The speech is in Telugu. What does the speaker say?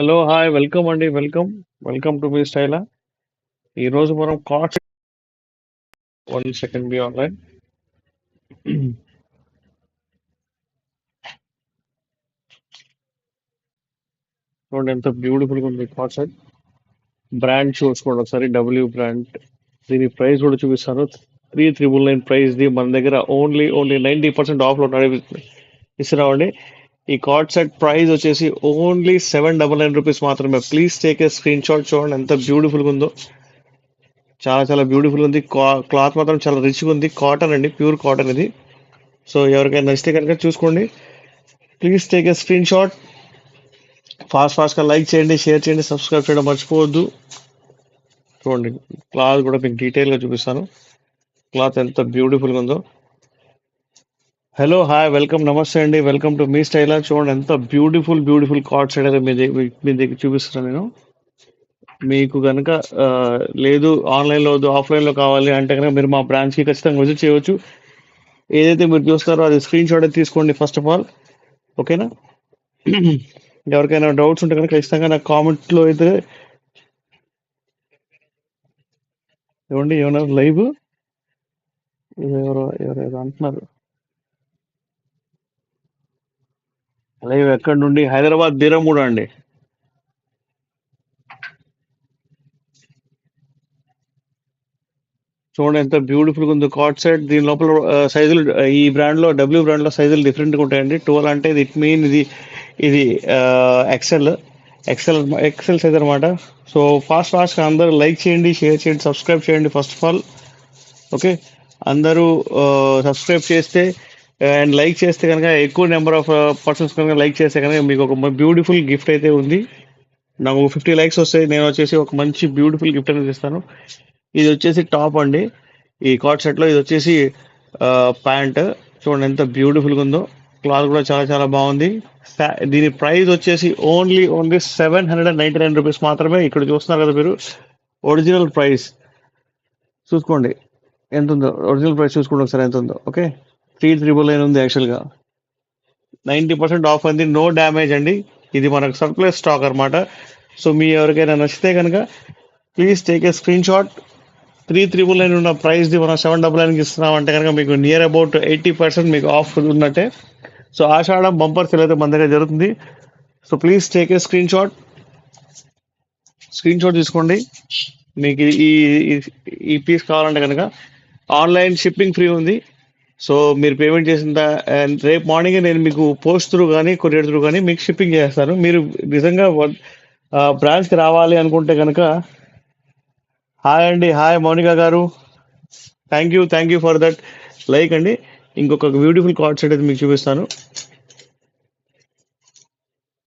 హలో హాయ్ వెల్కమ్ అండి వెల్కమ్ టు మీ స్టైల్. ఈ రోజు మనం కార్డ్స్ 1 సెకండ్ బి ఆన్లైన్. చూడండి ఎంత బ్యూటిఫుల్ గా ఉంది కార్డ్ సెట్. బ్రాండ్ చూసుకోండి ఒకసారి, డబ్ల్యూ బ్రాండ్. దీని ప్రైస్ కూడా చూపిస్తాను. 3,999 ప్రైస్ ది మన దగ్గర ఓన్లీ 90% ఆఫ్ లో ఇస్తున్నామండి. ఈ కార్డ్ సెట్ ప్రైస్ వచ్చేసి ఓన్లీ 799 రూపీస్ మాత్రమే. Please take a screen shot. చూడండి ఎంత బ్యూటిఫుల్ గా ఉందో. చాలా చాలా బ్యూటిఫుల్ ఉంది. క్లాత్ మాత్రం చాలా రిచ్ గా ఉంది. కాటన్ అండి, ప్యూర్ కాటన్ ఇది. సో ఎవరికైనా నచ్చితే కనుక చూసుకోండి. Please take a screen shot. Fast గా లైక్ చేయండి, షేర్ చేయండి, సబ్స్క్రైబ్ చేయడం మర్చిపోవద్దు. చూడండి క్లాత్ కూడా మీకు డీటెయిల్ గా చూపిస్తాను. క్లాత్ ఎంత బ్యూటిఫుల్ గా ఉందో. హలో హాయ్ వెల్కమ్, నమస్తే అండి, వెల్కమ్ టు మీ స్టైల్. చూడండి ఎంత బ్యూటిఫుల్ కార్డ్ సెట్ అయితే మీ దగ్గర చూపిస్తున్నాను నేను. మీకు కనుక లేదు ఆన్లైన్ లో వద్దు, ఆఫ్లైన్ లో కావాలి అంటే కనుక మీరు మా బ్రాంచ్ కి ఖచ్చితంగా విజిట్ చేయవచ్చు. ఏదైతే మీరు చూస్తారో అది స్క్రీన్ షాట్ అయితే తీసుకోండి ఫస్ట్ ఆఫ్ ఆల్. ఓకేనా? ఎవరికైనా డౌట్స్ ఉంటే కనుక ఖచ్చితంగా నాకు కామెంట్ లో అయితే ఇవ్వండి. ఏమన్నా లైవ్ ఎవరు అంటున్నారు? లైవ్ ఎక్కడి నుండి? హైదరాబాద్ బీరంగూడ అండి. చూడండి ఎంత బ్యూటిఫుల్ గా ఉందో కార్డ్ సెట్. దీని లోపల సైజులు, ఈ బ్రాండ్ లో డబ్ల్యూ బ్రాండ్ లో సైజులు డిఫరెంట్ గా ఉంటాయండి. 12 అంటే ఇట్ మీన్ ఇది ఎక్సెల్ ఎక్సెల్ సైజ్ అనమాట. సో ఫాస్ట్ గా అందరూ లైక్ చేయండి, షేర్ చేయండి, సబ్స్క్రైబ్ చేయండి ఫస్ట్ ఆఫ్ ఆల్. ఓకే, అందరూ సబ్స్క్రైబ్ చేస్తే అండ్ లైక్ చేస్తే కనుక, ఎక్కువ నెంబర్ ఆఫ్ పర్సన్స్ కనుక లైక్ చేస్తే కనుక మీకు ఒక బ్యూటిఫుల్ గిఫ్ట్ అయితే ఉంది. నాకు 50 లైక్స్ వస్తాయి, నేను వచ్చేసి ఒక మంచి బ్యూటిఫుల్ గిఫ్ట్ అనేది ఇస్తాను. ఇది వచ్చేసి టాప్ అండి ఈ కార్డ్ సెట్ లో. ఇది వచ్చేసి ప్యాంట్. చూడండి ఎంత బ్యూటిఫుల్ గా ఉందో. క్లాత్ కూడా చాలా చాలా బాగుంది. దీని ప్రైస్ వచ్చేసి ఓన్లీ 799 రూపీస్ మాత్రమే. ఇక్కడ చూస్తున్నారు కదా మీరు, ఒరిజినల్ ప్రైస్ చూసుకోండి ఎంత ఉందో. ఒరిజినల్ ప్రైస్ చూసుకోండి ఒకసారి ఎంత ఉందో. ఓకే, 3,999 ఉంది యాక్చువల్ గా. 90% ఆఫ్ అంది, నో డ్యామేజ్ అండి. ఇది మనకు సర్ప్లస్ స్టాక్ అన్నమాట. సో మీ ఎవరికైనా నచ్చితే కనుక please take a screen shot. 3,999 ఉన్న ప్రైస్ ది మనం 799 ఇస్తున్నాం అంటే కనుక మీకు నియర్ అబౌట్ 80% మీకు ఆఫ్ ఉన్నట్టే. సో ఆషాఢం బంపర్ సేల్ అయితే మన దగ్గర జరుగుతుంది. So please take a screen shot తీసుకోండి. మీకు ఈ పీస్ కావాలంటే కనుక ఆన్లైన్ షిప్పింగ్ ఫ్రీ ఉంది. సో మీరు పేమెంట్ చేసిన రేపు మార్నింగ్ నేను మీకు పోస్ట్ త్రూ కానీ కొరియర్ త్రూ కానీ మీకు షిప్పింగ్ చేస్తాను. మీరు నిజంగా బ్రాంచ్కి రావాలి అనుకుంటే కనుక, హాయ్ అండి, హాయ్ మౌనిక గారు, thank you for that like అండి. ఇంకొక బ్యూటిఫుల్ కార్డ్ సెట్ అయితే మీకు చూపిస్తాను.